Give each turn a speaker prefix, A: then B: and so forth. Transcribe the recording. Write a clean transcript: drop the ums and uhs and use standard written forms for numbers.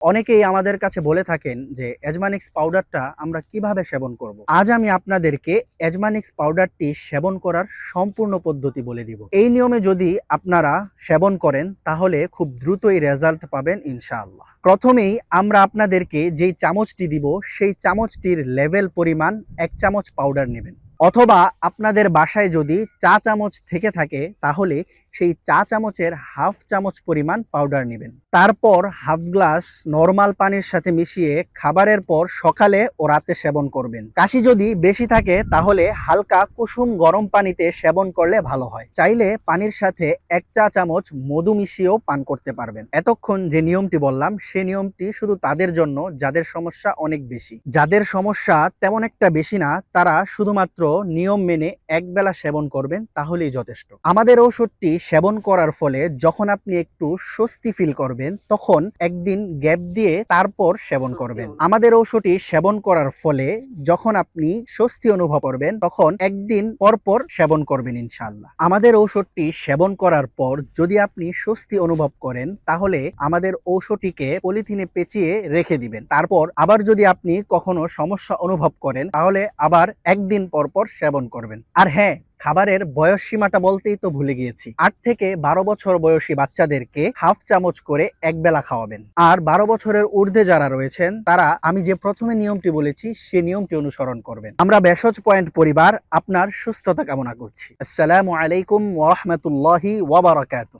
A: অনেকেই আমাদের কাছে বলে থাকেন যে এজমানিক্স পাউডারটা আমরা কিভাবে সেবন করব। আজ আমি আপনাদেরকে এজমানিক্স পাউডারটি সেবন করার সম্পূর্ণ পদ্ধতি বলে দিব। এই নিয়মে যদি আপনারা সেবন করেন তাহলে খুব দ্রুতই রেজাল্ট পাবেন ইনশাআল্লাহ। প্রথমেই আমরা আপনাদেরকে যেই চামচটি দিব সেই চামচটির লেভেল পরিমাণ 1 চামচ পাউডার নেবেন, অথবা আপনাদের বাসায় যদি চা চামচ থেকে থাকে তাহলে সেই চা চামচের হাফ চামচ পরিমাণ পাউডার নেবেন। তারপর হাফ গ্লাস নরমাল পানির সাথে মিশিয়ে খাবারের পর সকালে ও রাতে সেবন করবেন। কাশি যদি বেশি থাকে তাহলে হালকা কুসুম গরম পানিতে সেবন করলে ভালো হয়। চাইলে পানির সাথে 1 চা চামচ মধু মিশিয়েও পান করতে পারবেন। এতক্ষণ যে নিয়মটি বললাম সেই নিয়মটি শুধু তাদের জন্য যাদের সমস্যা অনেক বেশি। যাদের সমস্যা তেমন একটা বেশি না তারা শুধুমাত্র নিয়ম মেনে একবেলা সেবন করবেন তাহলেই যথেষ্ট। আমাদের ঔষধটি সেবন করার ফলে যখন আপনি একটু স্বস্তি ফিল করবেন তখন একদিন গ্যাপ দিয়ে তারপর সেবন করবেন। আমাদের ঔষধটি সেবন করার ফলে যখন আপনি স্বস্তি অনুভব করবেন তখন একদিন পরপর সেবন করবেন ইনশাআল্লাহ। আমাদের ঔষধটি সেবন করার পর যদি আপনি স্বস্তি অনুভব করেন তাহলে আমাদের ঔষধটিকে পলিথিনে পেঁচিয়ে রেখে দিবেন। তারপর আবার যদি আপনি কখনো সমস্যা অনুভব করেন তাহলে আবার একদিন পরপর সেবন করবেন। আর হ্যাঁ, খাবারের বয়স সীমাটা বলতেই তো ভুলে গিয়েছি। 8 থেকে 12 বছর বয়সী বাচ্চাদেরকে হাফ চামচ করে একবেলা খাওয়াবেন। আর 12 বছরের ঊর্ধ্বে যারা রয়েছেন তারা আমি যে প্রথমে নিয়মটি বলেছি সেই নিয়মটি অনুসরণ করবেন। আমরা ভেষজ পয়েন্ট পরিবার আপনার সুস্থতা কামনা করছি। আসসালামু আলাইকুম ওয়া রাহমাতুল্লাহি ওয়া বারাকাতুহু।